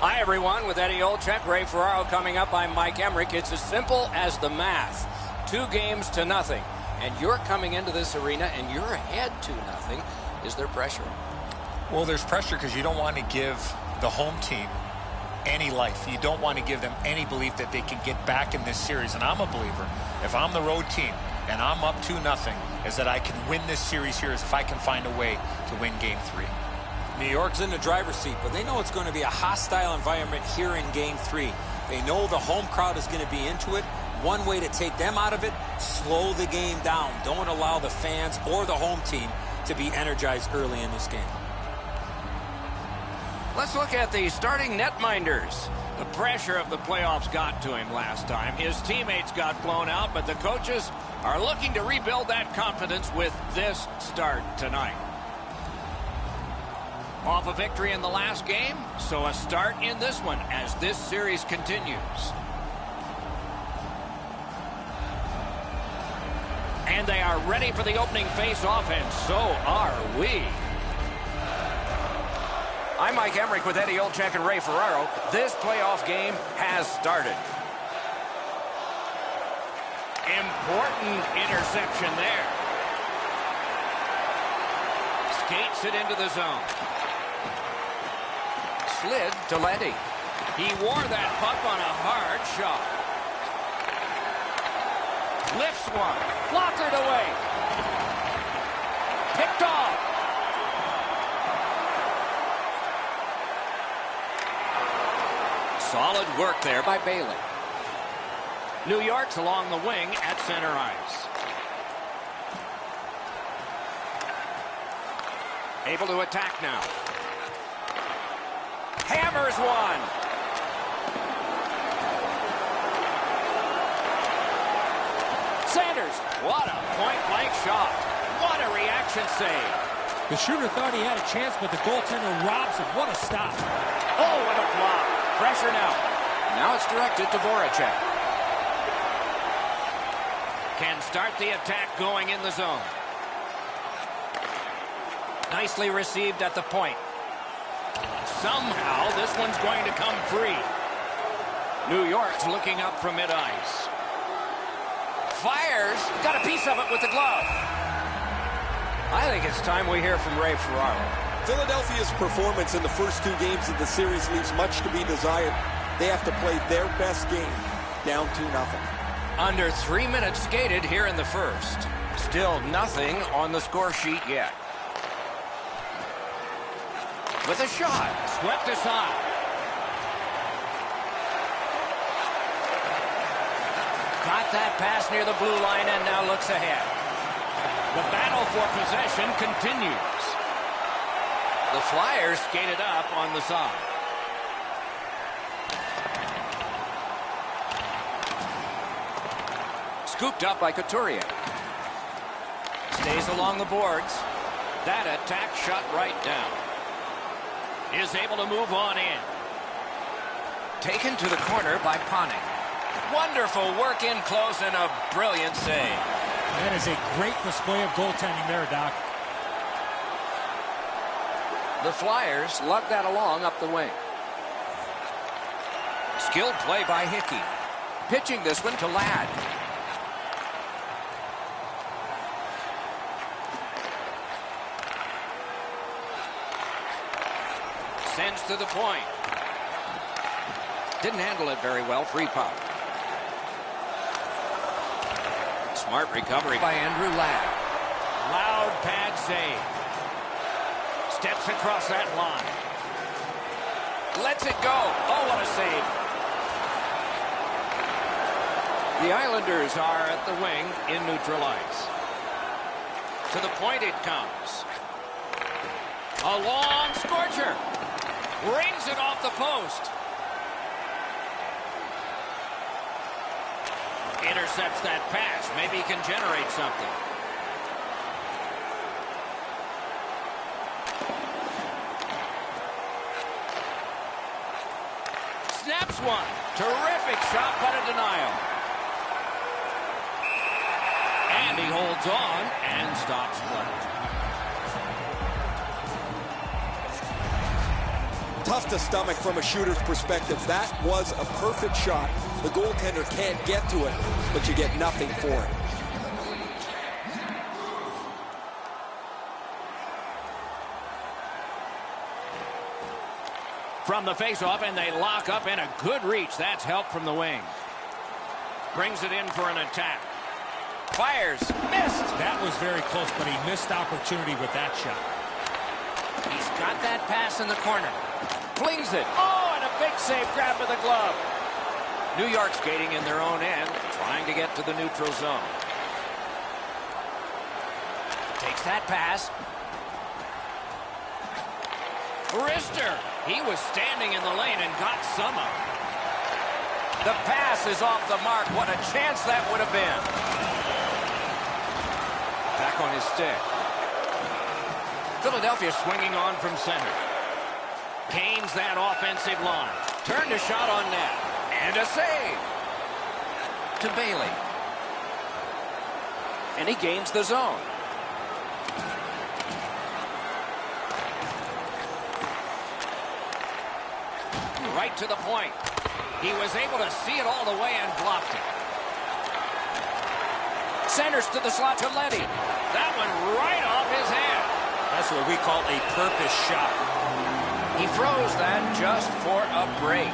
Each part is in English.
Hi, everyone. With Eddie Olczyk, Ray Ferraro coming up. I'm Mike Emmerich. It's as simple as the math. 2 games to nothing. And you're coming into this arena and you're ahead 2-0. Is there pressure? Well, there's pressure because you don't want to give the home team any life. You don't want to give them any belief that they can get back in this series. And I'm a believer, if I'm the road team and I'm up 2-0, is that I can win this series here if I can find a way to win Game 3. New York's in the driver's seat, but they know it's going to be a hostile environment here in Game 3. They know the home crowd is going to be into it. One way to take them out of it, slow the game down. Don't allow the fans or the home team to be energized early in this game. Let's look at the starting netminders. The pressure of the playoffs got to him last time. His teammates got blown out, but the coaches are looking to rebuild that confidence with this start tonight. Off a victory in the last game, so a start in this one as this series continues. And they are ready for the opening face-off, and so are we. I'm Mike Emmerich with Eddie Olczyk and Ray Ferraro. This playoff game has started. Important interception there. Skates it into the zone. Slid to Letty. He wore that puck on a hard shot. Lifts one. Blockered away. Picked off. Solid work there by Bailey. New York's along the wing at center ice. Able to attack now. Hammers one. Sanders, what a point-blank shot. What a reaction save. The shooter thought he had a chance, but the goaltender robs him. What a stop. Oh, what a block. Pressure now. Now it's directed to Voracek. Can start the attack going in the zone. Nicely received at the point. Somehow this one's going to come free. New York's looking up from mid-ice. Fires. Got a piece of it with the glove. I think it's time we hear from Ray Ferraro. Philadelphia's performance in the first 2 games of the series leaves much to be desired. They have to play their best game, down 2-0. Under 3 minutes skated here in the first. Still nothing on the score sheet yet. With a shot, swept aside. Got that pass near the blue line and now looks ahead. The battle for possession continues. The Flyers skated up on the side. Scooped up by Couturier. Stays along the boards. That attack shut right down. Is able to move on in. Taken to the corner by Panik. Wonderful work in close and a brilliant save. That is a great display of goaltending there, Doc. The Flyers lug that along up the wing. Skilled play by Hickey. Pitching this one to Ladd. Sends to the point. Didn't handle it very well. Free puck. Smart recovery by Andrew Ladd. Loud pad save. Steps across that line. Lets it go. Oh, what a save. The Islanders are at the wing in neutral ice. To the point it comes. A long scorcher. Rings it off the post. Intercepts that pass. Maybe he can generate something. Snaps one. Terrific shot, but a denial. And he holds on and stops play. tough to stomach from a shooter's perspective. That was a perfect shot. The goaltender can't get to it, but you get nothing for it. From the faceoff, and they lock up, and a good reach. That's help from the wing. Brings it in for an attack. Fires. Missed. That was very close, but he missed opportunity with that shot. He's got that pass in the corner. Flings it. Oh, and a big save grab with the glove. New York skating in their own end, trying to get to the neutral zone. Takes that pass. Wrister. He was standing in the lane and got some of it. The pass is off the mark. What a chance that would have been. Back on his stick. Philadelphia swinging on from center. Gains that offensive line. Turned a shot on net. And a save. To Bailey. And he gains the zone. Right to the point. He was able to see it all the way and blocked it. Centers to the slot to Letty. That one right off his hand. That's what we call a purpose shot. He throws that just for a break.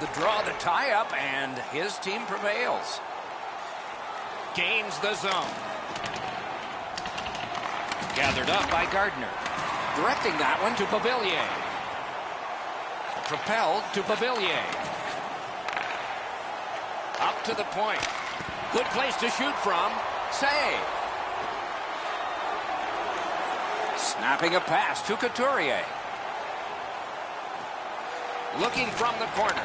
The draw, the tie-up, and his team prevails. Gains the zone. Gathered up by Gardner. Directing that one to Beauvillier. Propelled to Beauvillier. Up to the point. Good place to shoot from. Save. Snapping a pass to Couturier. Looking from the corner.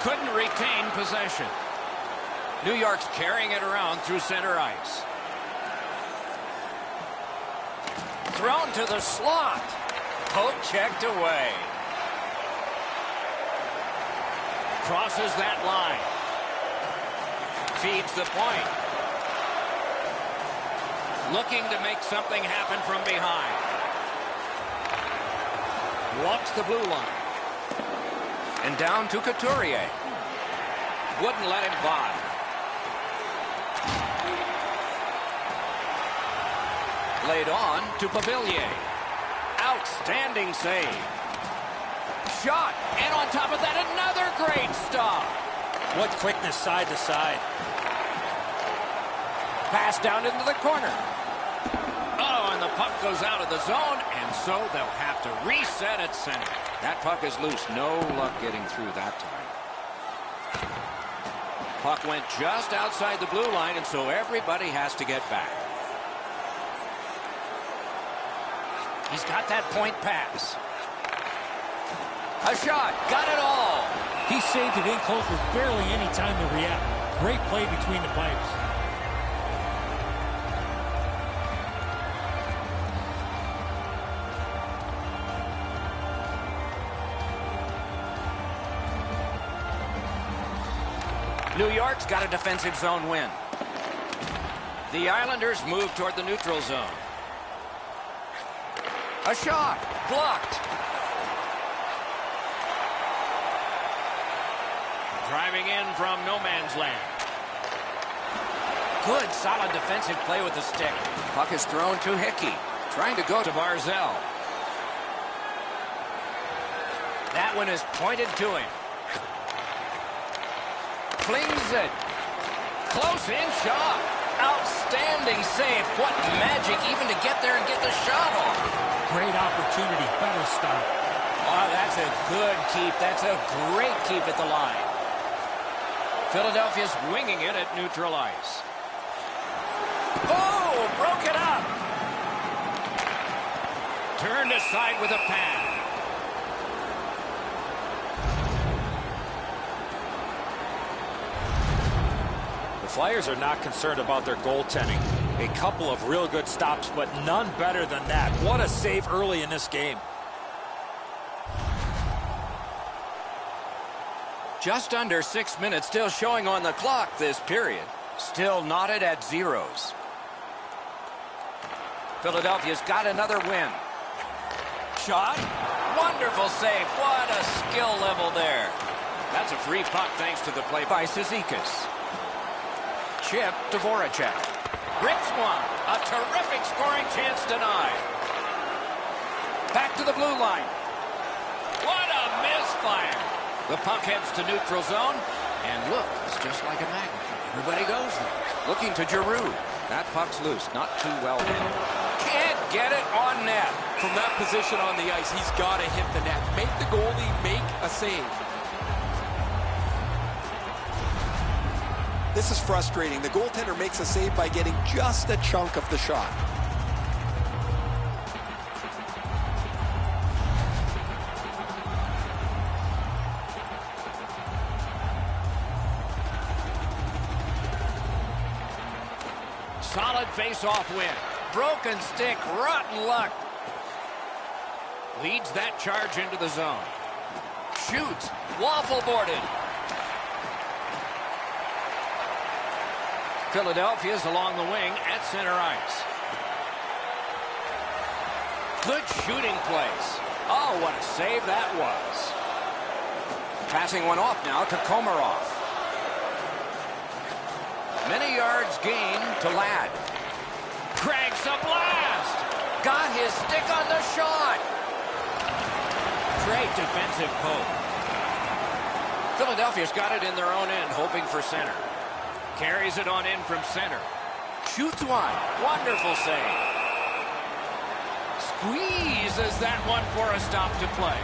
Couldn't retain possession. New York's carrying it around through center ice. Thrown to the slot. Poke checked away. Crosses that line. Feeds the point. Looking to make something happen from behind. Walks the blue line. And down to Couturier. Wouldn't let him by. Laid on to Beauvillier. Outstanding save. Shot. And on top of that, another great stop. What quickness side to side. Pass down into the corner. Oh, and the puck goes out of the zone, and so they'll have to reset at center. That puck is loose. No luck getting through that time. Puck went just outside the blue line, and so everybody has to get back. He's got that point pass. A shot. Got it all. He saved it in close with barely any time to react. Great play between the pipes. New York's got a defensive zone win. The Islanders move toward the neutral zone. A shot. Blocked. Driving in from no man's land. Good, solid defensive play with the stick. Puck is thrown to Hickey. Trying to go to Barzell. That one is pointed to him. Flings it. Close in shot. Outstanding save. What magic even to get there and get the shot off. Great opportunity. Better stop. Oh, that's a good keep. That's a great keep at the line. Philadelphia's winging it at neutral ice. Oh, broke it up. Turned aside with a pad. The Flyers are not concerned about their goaltending. A couple of real good stops, but none better than that. What a save early in this game. Just under 6 minutes still showing on the clock this period. Still knotted at zeros. Philadelphia's got another win. Shot. Wonderful save. What a skill level there. That's a free puck thanks to the play by Cizikas. Chip to Voracek. Rips one. A terrific scoring chance denied. Back to the blue line. What a misfire. The puck heads to neutral zone. And look, it's just like a magnet. Everybody goes there. Looking to Giroux. That puck's loose. Not too well hit. Can't get it on net. From that position on the ice, he's got to hit the net. Make the goalie make a save. This is frustrating. The goaltender makes a save by getting just a chunk of the shot. Solid face-off win. Broken stick, rotten luck. Leads that charge into the zone. Shoots, waffle-boarded. Philadelphia's along the wing at center ice. Good shooting place. Oh, what a save that was. Passing one off now to Komarov. Many yards gained to Ladd. Cranks a blast. Got his stick on the shot. Great defensive poke. Philadelphia's got it in their own end, hoping for center. Carries it on in from center. Shoots one. Wonderful save. Squeezes that one for a stop to play.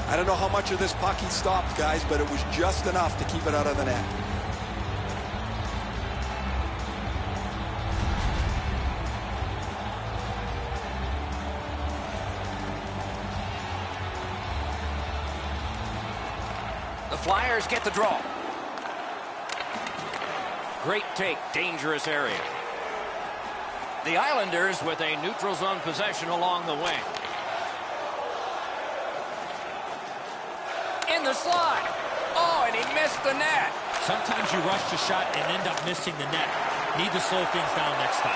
I don't know how much of this puck he stopped, guys, but it was just enough to keep it out of the net. The Flyers get the draw. Great take, dangerous area. The Islanders with a neutral zone possession along the wing. In the slot. Oh, and he missed the net. Sometimes you rush the shot and end up missing the net. Need to slow things down next time.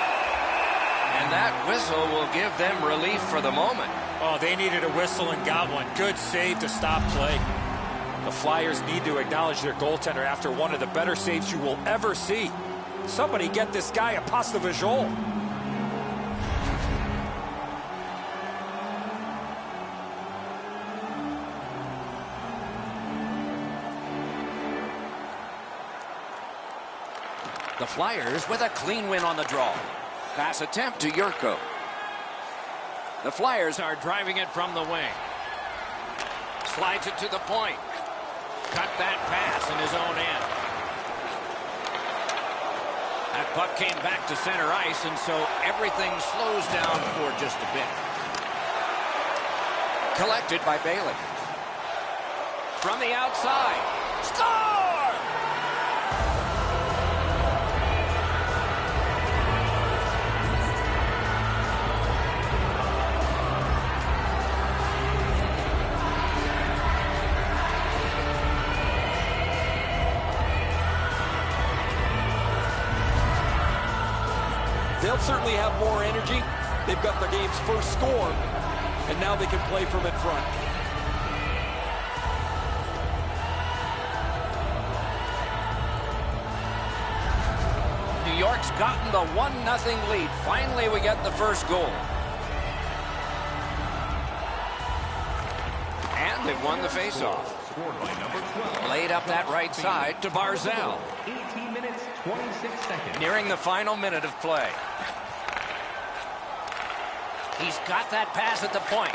And that whistle will give them relief for the moment. Oh, they needed a whistle and got one. Good save to stop play. The Flyers need to acknowledge their goaltender after one of the better saves you will ever see. Somebody get this guy a passe de visual. The Flyers with a clean win on the draw. Pass attempt to Yurko. The Flyers are driving it from the wing. Slides it to the point. Cut that pass in his own end. That puck came back to center ice, and so everything slows down for just a bit. Collected by Bailey. From the outside. Score! They'll certainly have more energy. They've got their game's first score, and now they can play from in front. New York's gotten the 1-0 lead. Finally, we get the first goal. And they've won the faceoff. Laid up that right side to Barzal. 18 minutes, 26 seconds. Nearing the final minute of play. He's got that pass at the point.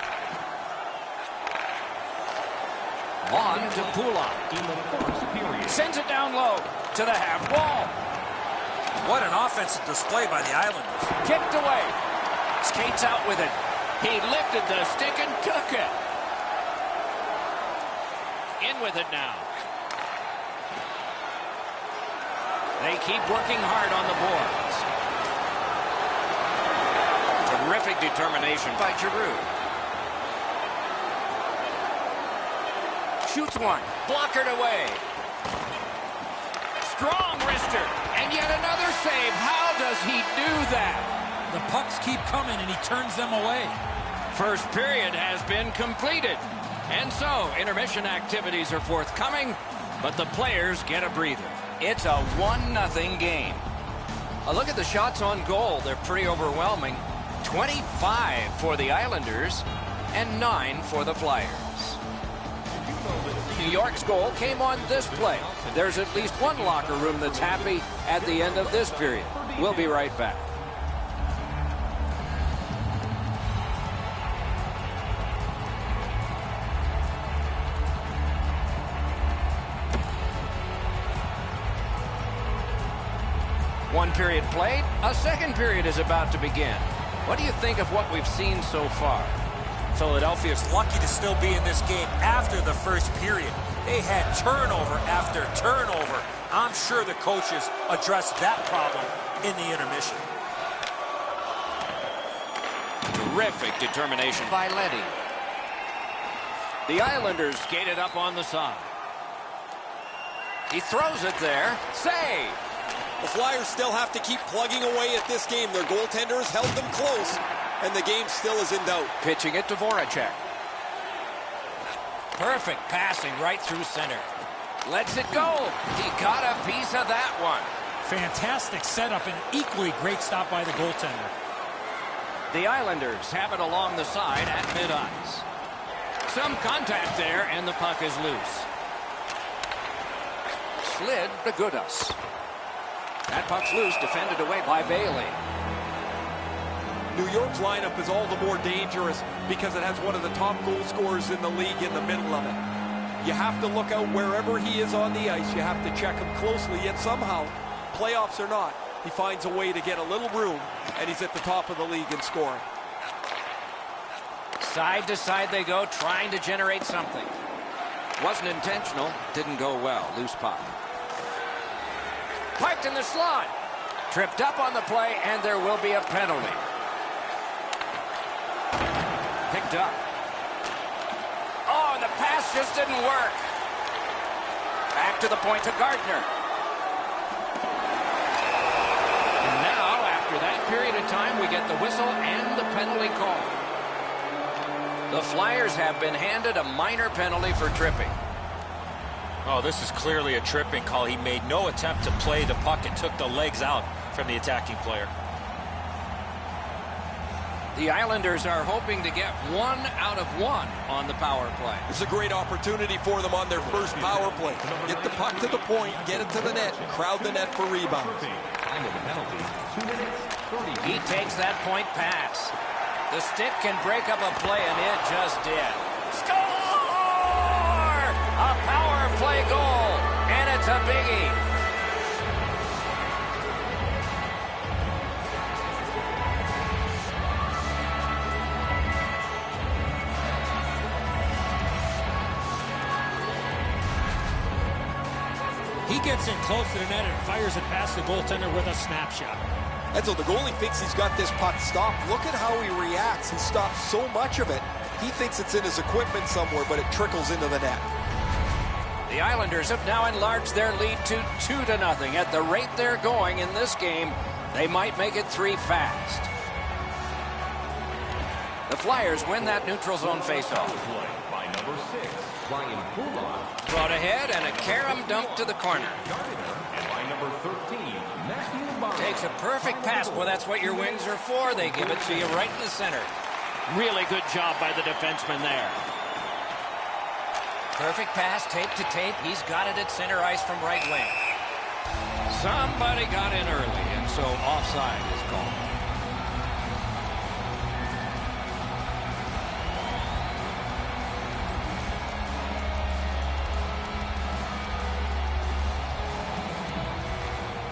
On to Pulak. In the first period. Sends it down low to the half wall. What an offensive display by the Islanders. Kicked away. Skates out with it. He lifted the stick and took it. In with it now. They keep working hard on the boards. Terrific determination by Giroux. shoots one. Blockered away. Strong wrister. And yet another save. How does he do that? The pucks keep coming, and he turns them away. First period has been completed. And so, intermission activities are forthcoming, but the players get a breather. It's a 1-0 game. A look at the shots on goal. They're pretty overwhelming. 25 for the Islanders and 9 for the Flyers. New York's goal came on this play. There's at least one locker room that's happy at the end of this period. We'll be right back. One period played, a second period is about to begin. What do you think of what we've seen so far? Philadelphia's lucky to still be in this game after the first period. They had turnover after turnover. I'm sure the coaches addressed that problem in the intermission. Terrific determination by Letty. The Islanders skated up on the side. He throws it there. Save! The Flyers still have to keep plugging away at this game. Their goaltenders held them close, and the game still is in doubt. Pitching it to Voracek. Perfect passing right through center. Lets it go. He got a piece of that one. Fantastic setup and equally great stop by the goaltender. The Islanders have it along the side at mid-ice. Some contact there, and the puck is loose. Slid to Goodas. That puck's loose, defended away by Bailey. New York's lineup is all the more dangerous because it has one of the top goal scorers in the league in the middle of it. You have to look out wherever he is on the ice. You have to check him closely, yet somehow, playoffs or not, he finds a way to get a little room, and he's at the top of the league in scoring. Side to side they go, trying to generate something. Wasn't intentional, didn't go well. Loose puck. Parked in the slot. Tripped up on the play, and there will be a penalty. Picked up. Oh, and the pass just didn't work. Back to the point to Gardner. And now, after that period of time, we get the whistle and the penalty call. The Flyers have been handed a minor penalty for tripping. Oh, this is clearly a tripping call. He made no attempt to play the puck and took the legs out from the attacking player. The Islanders are hoping to get 1 out of 1 on the power play. It's a great opportunity for them on their first power play. Get the puck to the point, get it to the net, crowd the net for rebounds. Time of the penalty, 2 minutes, 30. He takes that point pass. The stick can break up a play, and it just did. Score! A power play goal, and it's a biggie. He gets in close to the net and fires it past the goaltender with a snapshot. And so the goalie thinks he's got this puck stopped. Look at how he reacts. He stops so much of it. He thinks it's in his equipment somewhere, but it trickles into the net. The Islanders have now enlarged their lead to 2-0. At the rate they're going in this game, they might make it 3 fast. The Flyers win that neutral zone faceoff. Play by number 6, Ryan Pulak. Brought ahead and a carom dump to the corner. And by number 13, Matthew Vash. Takes a perfect pass. Well, that's what your wings are for. They give it to you right in the center. Really good job by the defenseman there. Perfect pass, tape to tape. He's got it at center ice from right wing. Somebody got in early, and so offside is called.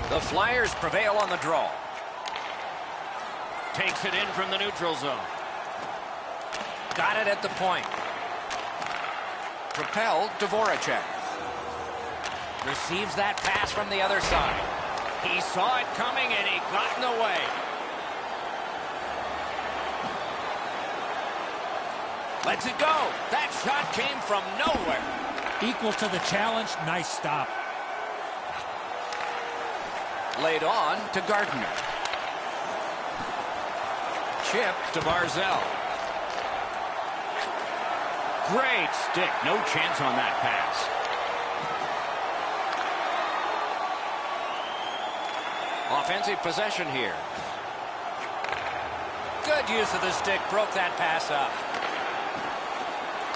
The Flyers prevail on the draw. Takes it in from the neutral zone. Got it at the point. Propelled to Voracek. Receives that pass from the other side. He saw it coming and he got in the way. Lets it go. That shot came from nowhere. Equals to the challenge. Nice stop. Laid on to Gardner. Chip to Barzell. Great stick. No chance on that pass. Offensive possession here. Good use of the stick. Broke that pass up.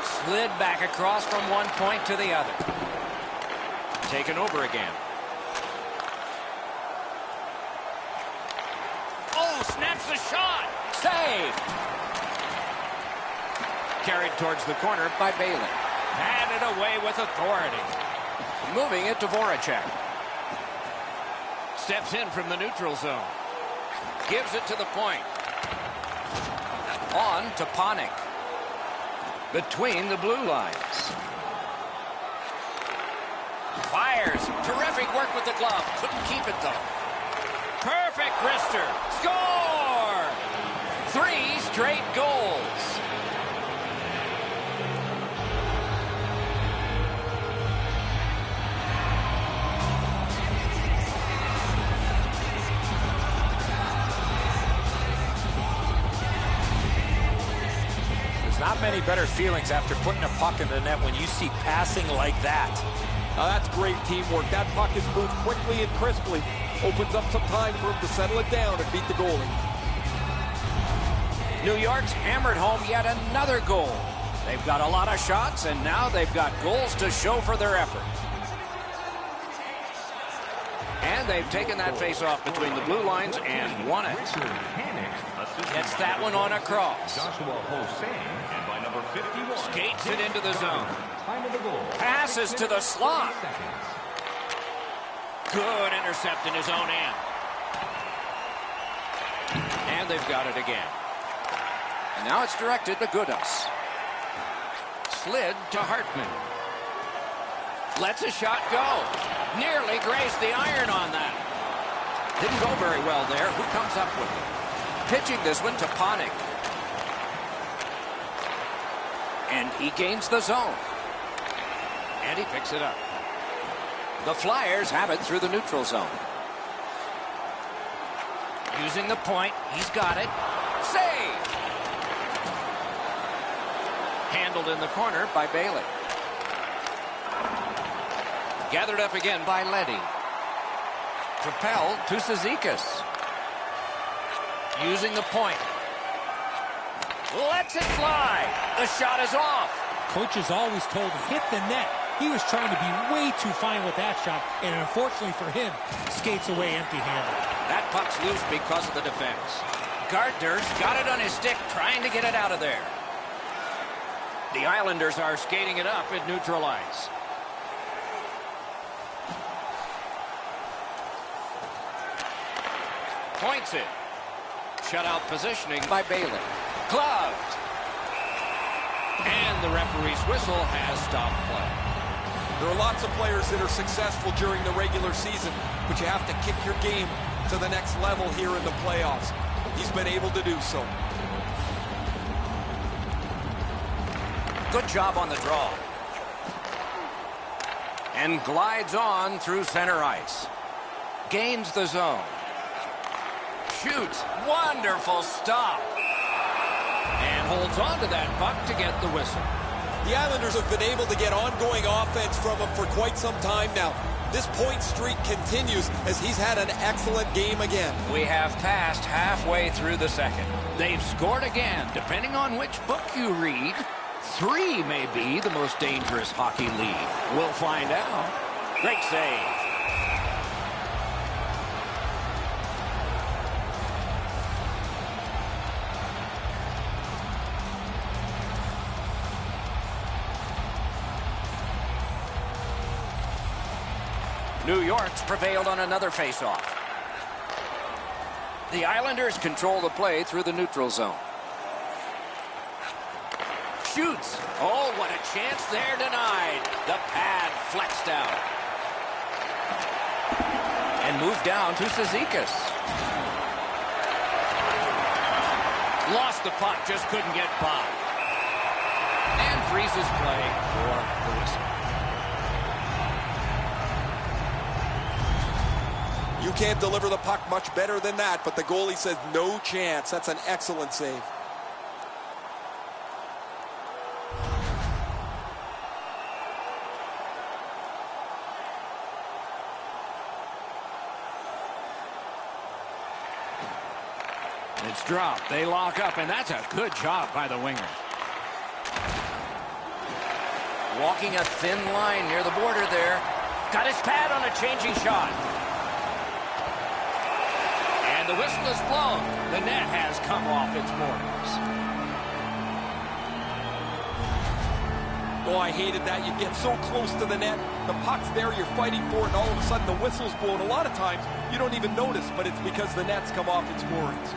Slid back across from one point to the other. Taken over again. Oh, snaps the shot. Save. Carried towards the corner by Bailey. Batted away with authority. Moving it to Voracek. Steps in from the neutral zone. Gives it to the point. On to Panik. Between the blue lines. Fires. Terrific work with the glove. Couldn't keep it, though. Perfect wrister. Score! 3 straight goals. Not many better feelings after putting a puck in the net when you see passing like that. Now that's great teamwork. That puck is moved quickly and crisply. Opens up some time for him to settle it down and beat the goalie. New York's hammered home yet another goal. They've got a lot of shots, and now they've got goals to show for their effort. And they've taken that face-off between the blue lines and won it. Gets that one on across. Skates it into the zone. Passes to the slot. Good intercept in his own end. And they've got it again. And now it's directed to Gudas. Slid to Hartman. Lets a shot go. Nearly grazed the iron on that. Didn't go very well there. Who comes up with it? Pitching this one to Panik. And he gains the zone. And he picks it up. The Flyers have it through the neutral zone. Using the point. He's got it. Save! Handled in the corner by Bailey. Gathered up again by Leddy. Propelled to Cizikas. Using the point. Lets it fly. The shot is off. Coach is always told to hit the net. He was trying to be way too fine with that shot, and unfortunately for him, skates away empty-handed. That puck's loose because of the defense. Gardner's got it on his stick, trying to get it out of there. The Islanders are skating it up at neutral ice. Points it. Shutout positioning by Bailey. Gloved. And the referee's whistle has stopped play. There are lots of players that are successful during the regular season, but you have to kick your game to the next level here in the playoffs. He's been able to do so. Good job on the draw. And glides on through center ice. Gains the zone. Shoots. Wonderful stop. And holds on to that puck to get the whistle. The Islanders have been able to get ongoing offense from him for quite some time now. This point streak continues as he's had an excellent game again. We have passed halfway through the second. They've scored again. Depending on which book you read, 3 may be the most dangerous hockey league. We'll find out. Great save. New York's prevailed on another faceoff. The Islanders control the play through the neutral zone. Shoots. Oh, what a chance there denied. The pad flexed out. And moved down to Cizikas. Lost the puck, just couldn't get by. And freezes play for the whistle. You can't deliver the puck much better than that, but the goalie says no chance. That's an excellent save. It's dropped. They lock up, and that's a good job by the winger. Walking a thin line near the border there. Got his pad on a changing shot. And the whistle is blown. The net has come off its borders. Oh, I hated that. You get so close to the net. The puck's there, you're fighting for it, and all of a sudden the whistle's blown. A lot of times, you don't even notice, but it's because the net's come off its moorings.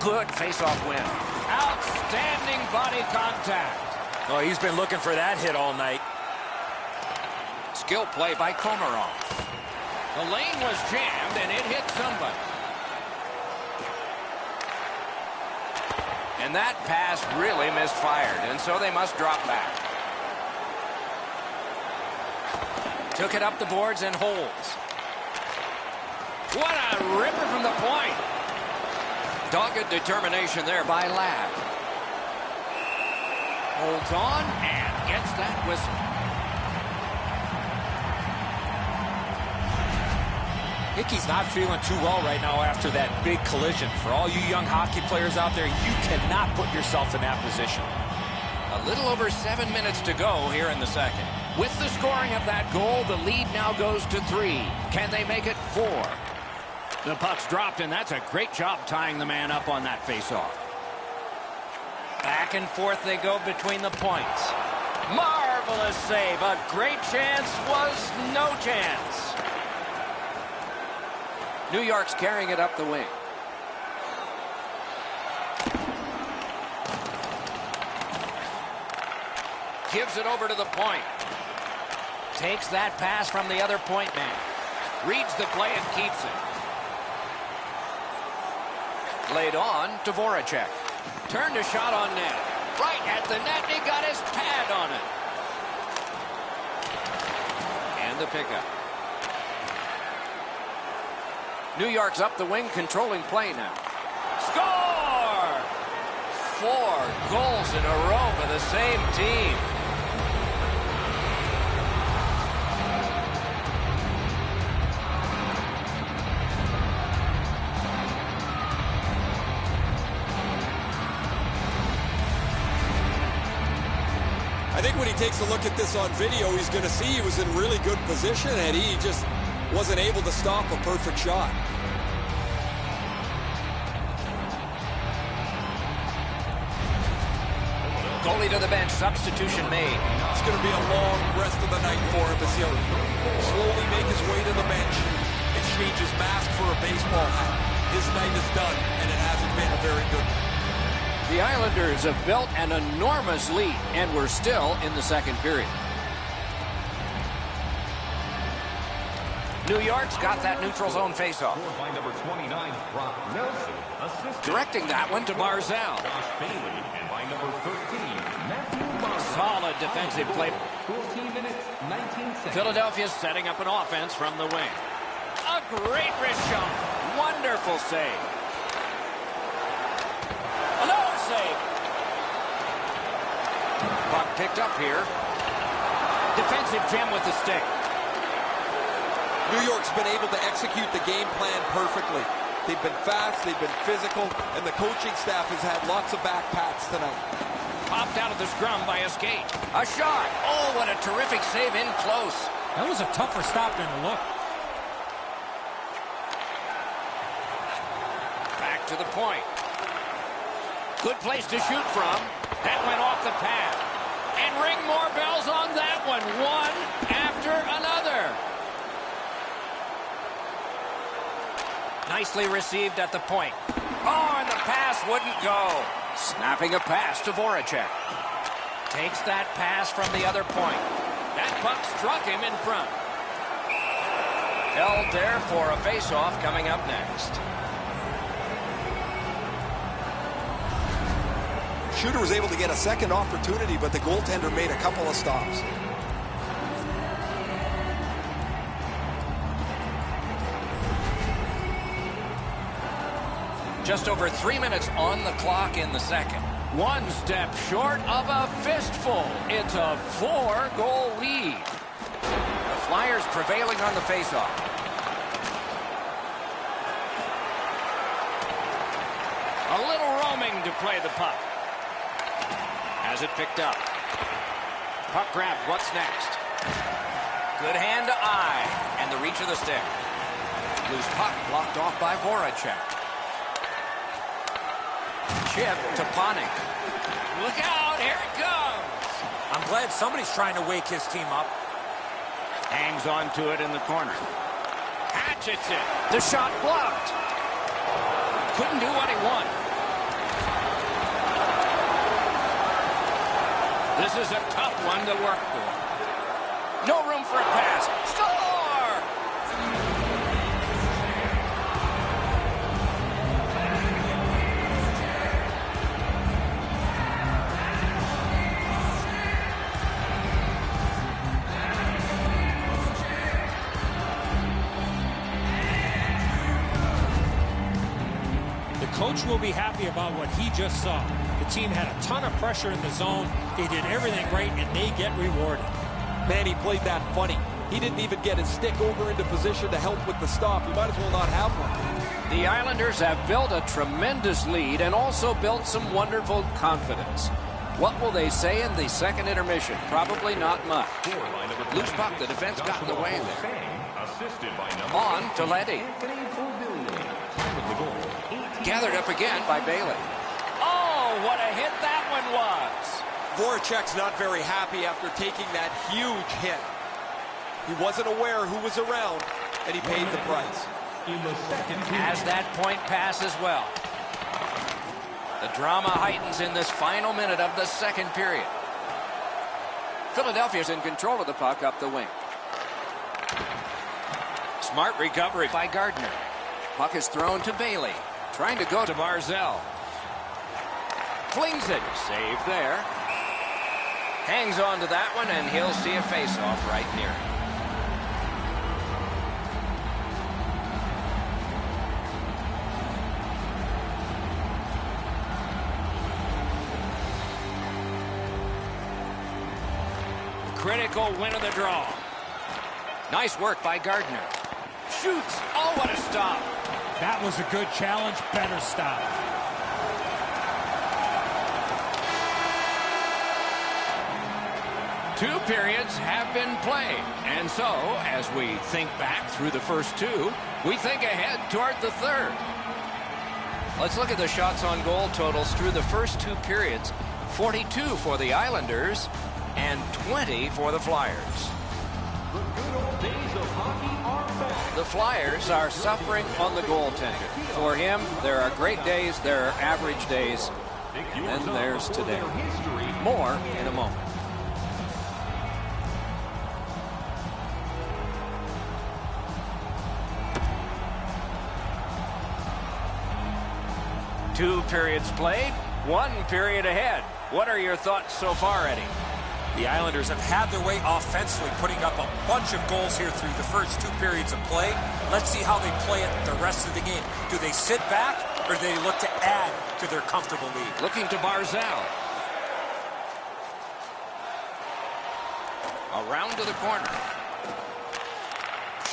Good face-off win. Outstanding body contact. Oh, he's been looking for that hit all night. Skill play by Komarov. The lane was jammed, and it hit somebody. And that pass really misfired, and so they must drop back. Took it up the boards and holds. What a ripper from the point. Dogged determination there by Ladd. Holds on and gets that whistle. Hickey's not feeling too well right now after that big collision. For all you young hockey players out there, you cannot put yourself in that position. A little over 7 minutes to go here in the second. With the scoring of that goal, the lead now goes to 3. Can they make it 4? The puck's dropped, and that's a great job tying the man up on that faceoff. Back and forth they go between the points. Marvelous save. A great chance was no chance. New York's carrying it up the wing. Gives it over to the point. Takes that pass from the other point man. Reads the play and keeps it. Laid on to Voracek. Turned a shot on net. Right at the net, and he got his pad on it. And the pickup. New York's up the wing, controlling play now. Score! 4 goals in a row for the same team. I think when he takes a look at this on video, he's going to see he was in really good position, and he just wasn't able to stop a perfect shot. Goalie to the bench, substitution made. It's going to be a long rest of the night for him as he'll slowly make his way to the bench, exchange his mask for a baseball hat. His night is done, and it hasn't been a very good one. The Islanders have built an enormous lead, and we're still in the second period. New York's got that neutral zone faceoff. By number 29, Brock Nelson. Directing that one to Barzal. Josh Bailey. And by number 13, Matthew Barzal. Solid defensive play. 14 minutes, 19 seconds. Philadelphia's setting up an offense from the wing. A great wrist shot. Wonderful save. Another save. Puck picked up here. Defensive gem with the stick. New York's been able to execute the game plan perfectly. They've been fast, they've been physical, and the coaching staff has had lots of back pats tonight. Popped out of the scrum by a skate. A shot. Oh, what a terrific save in close. That was a tougher stop than it looked. Back to the point. Good place to shoot from. That went off the pad. And ring more bells on that one. One after another. Nicely received at the point. Oh, and the pass wouldn't go. Snapping a pass to Voracek. Takes that pass from the other point. That puck struck him in front. Held there for a face-off coming up next. Shooter was able to get a second opportunity, but the goaltender made a couple of stops. Just over 3 minutes on the clock in the second. One step short of a fistful. It's a 4-goal lead. The Flyers prevailing on the faceoff. A little roaming to play the puck. Has it picked up. Puck grab, what's next? Good hand to eye, and the reach of the stick. Loose puck blocked off by Voracek. Chip to Panik. Look out, here it goes. I'm glad somebody's trying to wake his team up. Hangs on to it in the corner. Hatchets it. The shot blocked. Couldn't do what he wanted. This is a tough one to work for. No room for a pass. Score! The coach will be happy about what he just saw. The team had a ton of pressure in the zone. They did everything right, and they get rewarded. Man, he played that funny. He didn't even get his stick over into position to help with the stop. He might as well not have one. The Islanders have built a tremendous lead and also built some wonderful confidence. What will they say in the second intermission? Probably not much. Loose puck, the defense got in the way there. On to Letty. Gathered up again by Bailey. Oh, what a hit that one was. Voracek's not very happy after taking that huge hit. He wasn't aware who was around, and he paid the price. Has that point pass as well. The drama heightens in this final minute of the second period. Philadelphia's in control of the puck up the wing. Smart recovery by Gardner. Puck is thrown to Bailey. Trying to go to Barzell. Flings it. Save there. Hangs on to that one, and he'll see a face-off right near him. Critical win of the draw. Nice work by Gardner. Shoots. Oh, what a stop. That was a good challenge. Better stop. Two periods have been played. And so, as we think back through the first two, we think ahead toward the third. Let's look at the shots on goal totals through the first two periods. 42 for the Islanders and 20 for the Flyers. The Flyers are suffering on the goaltender. For him, there are great days, there are average days, and then there's today. More in a moment. Two periods played, one period ahead. What are your thoughts so far, Eddie? The Islanders have had their way offensively, putting up a bunch of goals here through the first two periods of play. Let's see how they play it the rest of the game. Do they sit back, or do they look to add to their comfortable lead? Looking to Barzell. Around to the corner.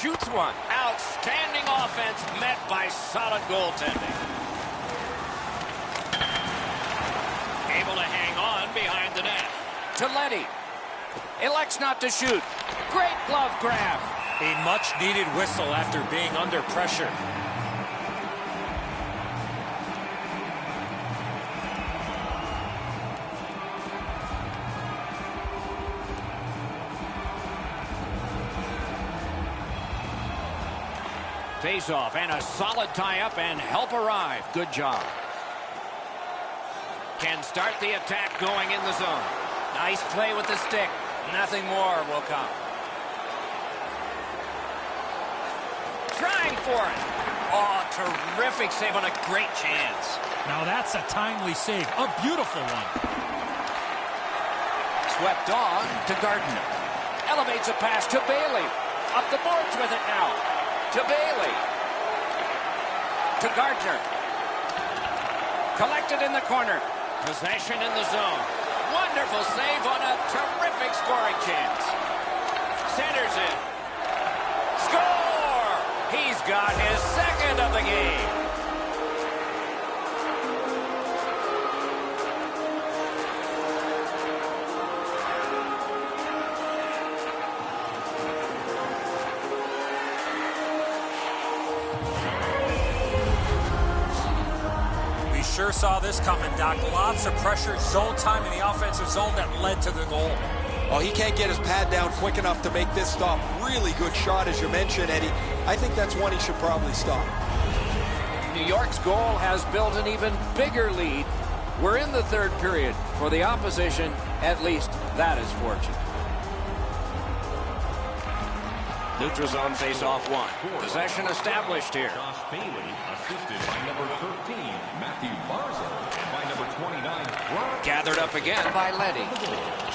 Shoots one. Outstanding offense met by solid goaltending. Able to hang on behind the net. To Letty. Elects not to shoot. Great glove grab. A much-needed whistle after being under pressure. Face-off and a solid tie-up and help arrive. Good job. Can start the attack going in the zone. Nice play with the stick. Nothing more will come. Trying for it. Oh, terrific save on a great chance. Now that's a timely save. A beautiful one. Swept on to Gardner. Elevates a pass to Bailey. Up the boards with it now. To Bailey. To Gardner. Collected in the corner. Possession in the zone. Wonderful save on a terrific scoring chance. Centers it. Score! He's got his second of the game. Sure saw this coming, Doc. Lots of pressure, zone time in the offensive zone that led to the goal. Oh, he can't get his pad down quick enough to make this stop. Really good shot, as you mentioned, Eddie. I think that's one he should probably stop. New York's goal has built an even bigger lead. We're in the third period. For the opposition, at least that is fortunate. Neutral zone face-off one. Possession established here. Josh Bailey, assisted by number 13, Matthew Barzo, and by number 29, Rash. Gathered up again by Letty.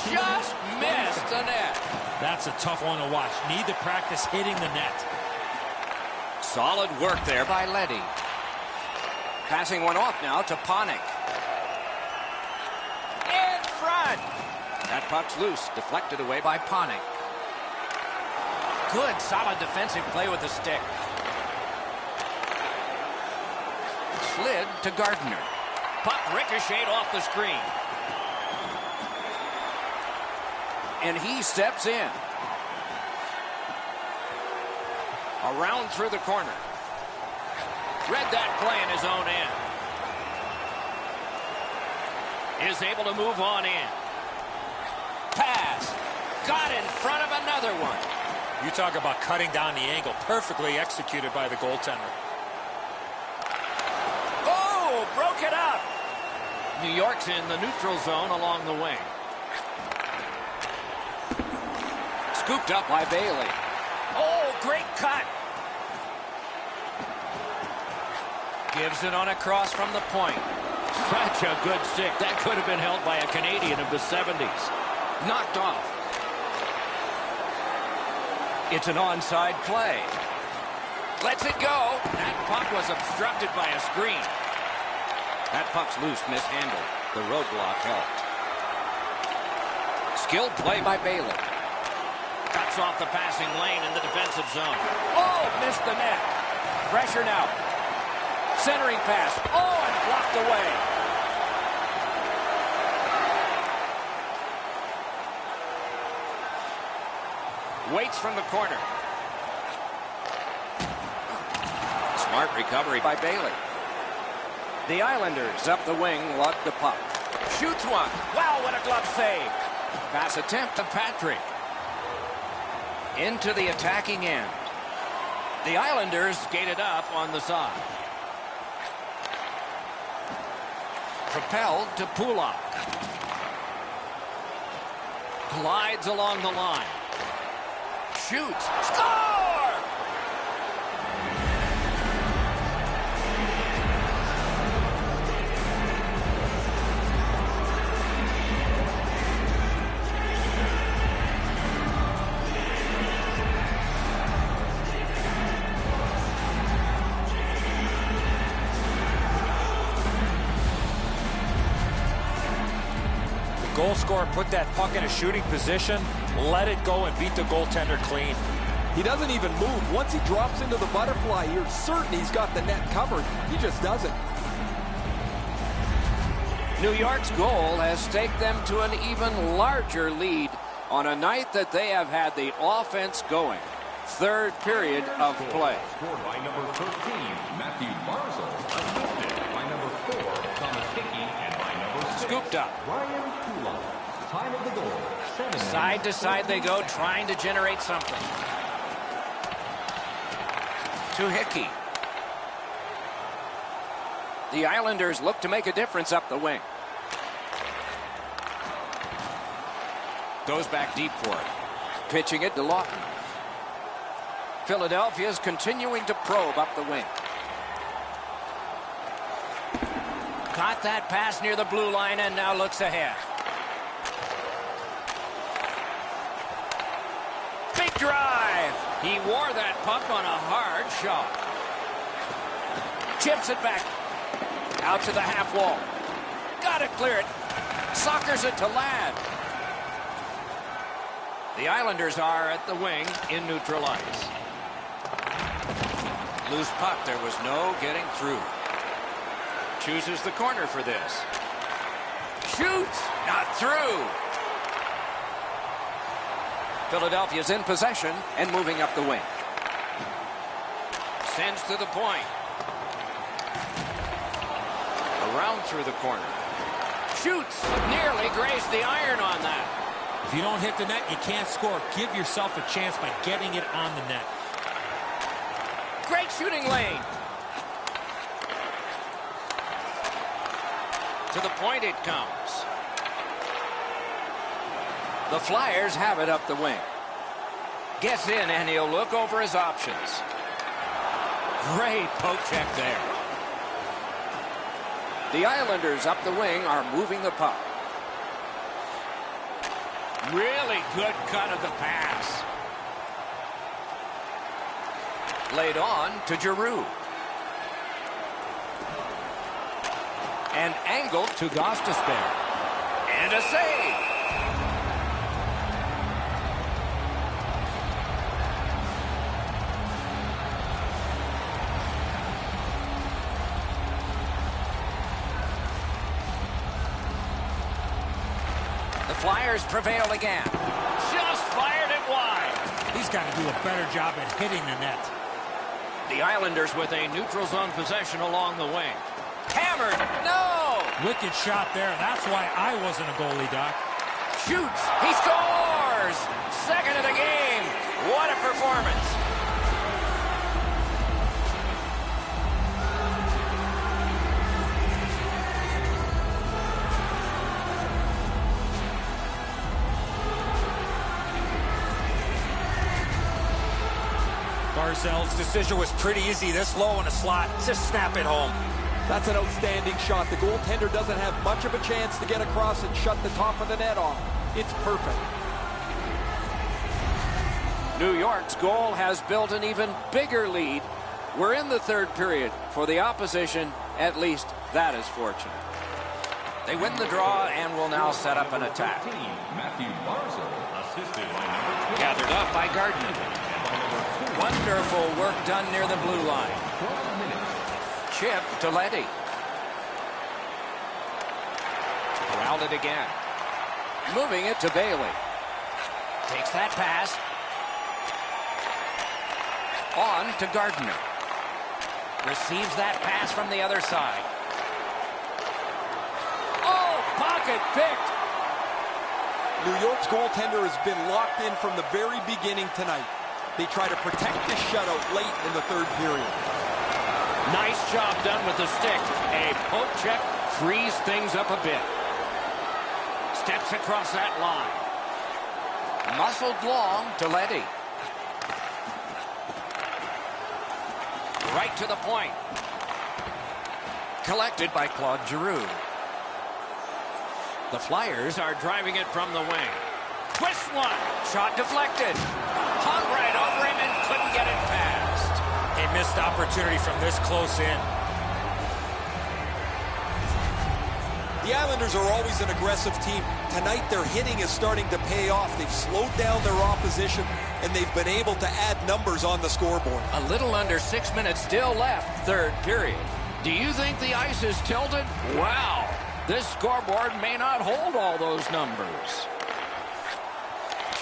Just missed the net. That's a tough one to watch. Need to practice hitting the net. Solid work there by Letty. Passing one off now to Panik. In front. That puck's loose. Deflected away by Panik. Good, solid defensive play with the stick. Slid to Gardner. Puck ricocheted off the screen. And he steps in. Around through the corner. Read that play in his own end. Is able to move on in. Pass. Got in front of another one. You talk about cutting down the angle. Perfectly executed by the goaltender. Oh, broke it up. New York's in the neutral zone along the wing. Scooped up by Bailey. Oh, great cut. Gives it on a cross from the point. Such a good stick. That could have been held by a Canadian of the 70s. Knocked off. It's an onside play. Lets it go. That puck was obstructed by a screen. That puck's loose, mishandled. The roadblock helped. Skilled play by Bailey. Cuts off the passing lane in the defensive zone. Oh, missed the net. Pressure now. Centering pass. Oh, and blocked away. Waits from the corner. Smart recovery by Bailey. The Islanders up the wing lug the puck. Shoots one. Wow, what a glove save. Pass attempt to Patrick. Into the attacking end. The Islanders skated up on the side. Propelled to Pulak. Glides along the line. Shoots. Score! The goal scorer put that puck in a shooting position, let it go, and beat the goaltender clean. He doesn't even move. Once he drops into the butterfly, you're certain he's got the net covered. He just doesn't. New York's goal has staked them to an even larger lead on a night that they have had the offense going. Third period of play. Scored by number 13, Matthew Barzo. Assisted by number 4, Thomas Hickey, and by number 6, Scooped up. Ryan Pulak. Time of the goal, 7. Side to side they go, trying to generate something. To Hickey. The Islanders look to make a difference up the wing. Goes back deep for it. Pitching it to Lawton. Philadelphia's continuing to probe up the wing. Caught that pass near the blue line and now looks ahead. Big drive. He wore that puck on a hard shot. Chips it back. Out to the half wall. Got it, clear it. Soccers it to Ladd. The Islanders are at the wing in neutral ice. Loose puck. There was no getting through. Chooses the corner for this. Shoots. Not through. Philadelphia's in possession and moving up the wing. Sends to the point. Around through the corner. Shoots. Nearly grazed the iron on that. If you don't hit the net, you can't score. Give yourself a chance by getting it on the net. Great shooting lane. To the point it comes. The Flyers have it up the wing. Gets in and he'll look over his options. Great poke check there. The Islanders up the wing are moving the puck. Really good cut of the pass. Laid on to Giroux. And angled to Gostisbehere. And a save. The Flyers prevail again. Just fired it wide. He's got to do a better job at hitting the net. The Islanders with a neutral zone possession along the wing. Hammered. No! Wicked shot there. That's why I wasn't a goalie, Doc. Shoots. He scores! Second of the game. What a performance. Barzal's decision was pretty easy. This low in a slot. Just snap it home. That's an outstanding shot. The goaltender doesn't have much of a chance to get across and shut the top of the net off. It's perfect. New York's goal has built an even bigger lead. We're in the third period. For the opposition, at least that is fortunate. They win the draw and will now set up an attack. Matthew Barzal, assisted by number 12. Gathered up by Gardner. Wonderful work done near the blue line. 12 minutes. Chip to Leddy. Corralled it again. Moving it to Bailey. Takes that pass. On to Gardner. Receives that pass from the other side. Oh, pocket picked. New York's goaltender has been locked in from the very beginning tonight. They try to protect this shutout late in the third period. Nice job done with the stick. A poke check frees things up a bit. Steps across that line. Muscled long to Leddy. Right to the point. Collected by Claude Giroux. The Flyers are driving it from the wing. Twist one. Shot deflected. Hung right over him and couldn't get it past. A missed opportunity from this close in. The Islanders are always an aggressive team. Tonight, their hitting is starting to pay off. They've slowed down their opposition, and they've been able to add numbers on the scoreboard. A little under 6 minutes still left, third period. Do you think the ice is tilted? Wow! This scoreboard may not hold all those numbers.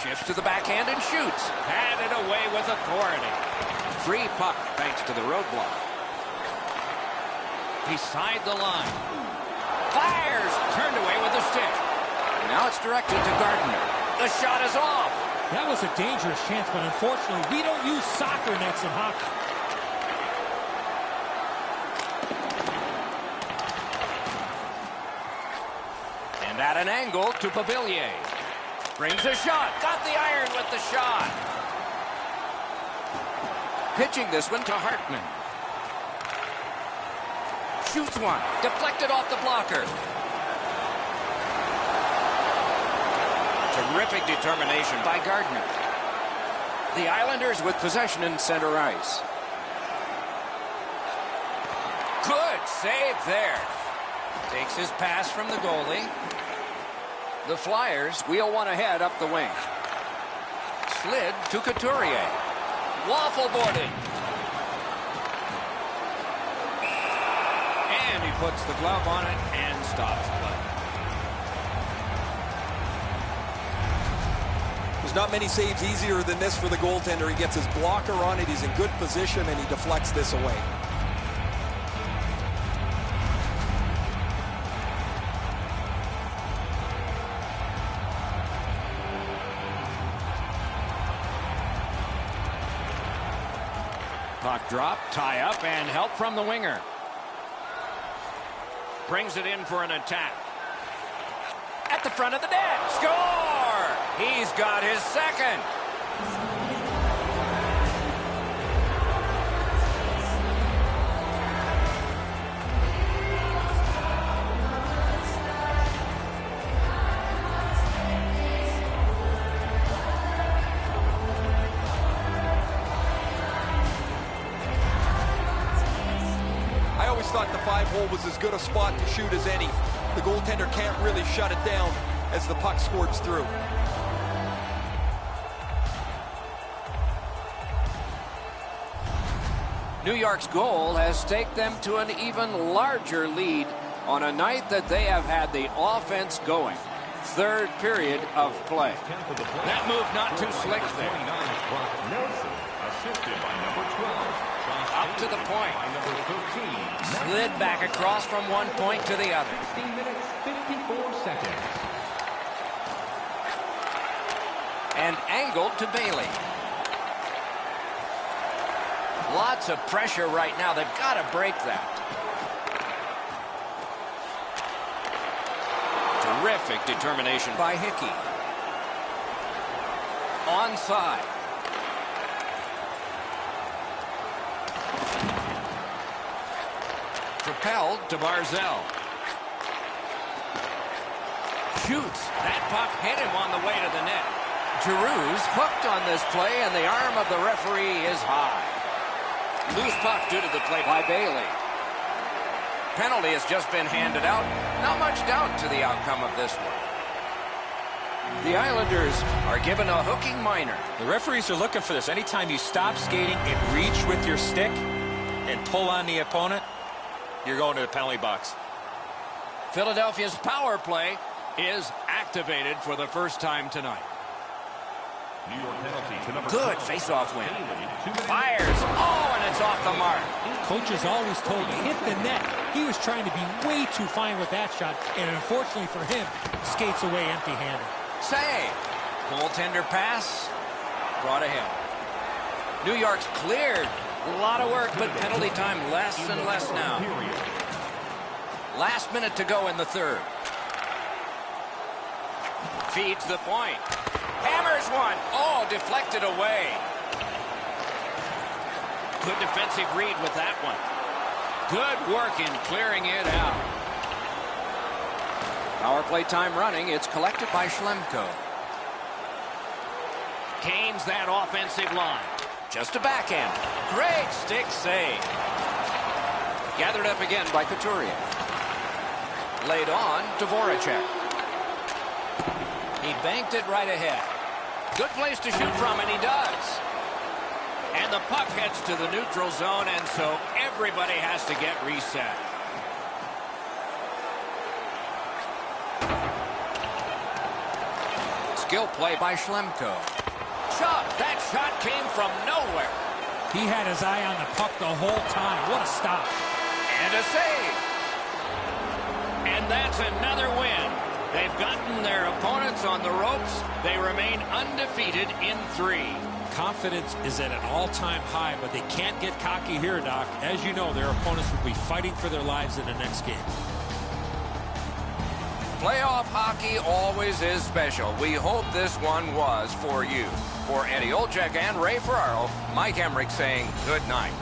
Shifts to the backhand and shoots. Had it away with authority. Free puck thanks to the roadblock. Beside the line. Fires! Turned away with the stick. Now it's directed to Gardner. The shot is off. That was a dangerous chance, but unfortunately, we don't use soccer nets in hockey. And at an angle to Beauvillier. Brings a shot. Got the iron with the shot. Pitching this one to Hartman. Shoots one. Deflected off the blocker. Terrific determination by Gardner. The Islanders with possession in center ice. Good save there. Takes his pass from the goalie. The Flyers wheel one ahead up the wing. Slid to Couturier. Waffle boarded. And he puts the glove on it and stops play. There's not many saves easier than this for the goaltender. He gets his blocker on it. He's in good position, and he deflects this away. Puck drop, tie up, and help from the winger. Brings it in for an attack. At the front of the net. Score! He's got his second. I always thought the 5-hole was as good a spot to shoot as any. The goaltender can't really shut it down as the puck squirts through. New York's goal has taken them to an even larger lead on a night that they have had the offense going. Third period of play. That move not too slick there. Up to the point. Slid back across from one point to the other. 16 minutes, 54 seconds. And angled to Bailey. Lots of pressure right now. They've got to break that. Terrific determination by Hickey. Onside. Propelled to Barzell. Shoots. That puck hit him on the way to the net. Giroux's hooked on this play, and the arm of the referee is high. Loose puck due to the play by Bailey. Penalty has just been handed out. Not much doubt to the outcome of this one. The Islanders are given a hooking minor. The referees are looking for this. Anytime you stop skating and reach with your stick and pull on the opponent, you're going to the penalty box. Philadelphia's power play is activated for the first time tonight. New York penalty to number Good 12. face-off win. Bailey, 2 minutes. Fires. Oh, and it's off the mark. Coach has always told me, hit the net. He was trying to be way too fine with that shot, and unfortunately for him, skates away empty-handed. Save. Goaltender pass. Brought ahead. New York's cleared. A lot of work, but penalty time less and less now. Last minute to go in the third. Feeds the point. Hammers one. Oh, deflected away. Good defensive read with that one. Good work in clearing it out. Power play time running. It's collected by Schlemko. Gains that offensive line. Just a backhand. Great stick save. Gathered up again by Couturier. Laid on to Voracek. He banked it right ahead. Good place to shoot from, and he does. And the puck heads to the neutral zone, and so everybody has to get reset. Skill play by Schlemko. Shot. That shot came from nowhere. He had his eye on the puck the whole time. What a stop. And a save. And that's another win. They've gotten their opponents on the ropes. They remain undefeated in 3. Confidence is at an all-time high, but they can't get cocky here, Doc. As you know, their opponents will be fighting for their lives in the next game. Playoff hockey always is special. We hope this one was for you. For Eddie Olczyk and Ray Ferraro, Mike Emmerich saying good night.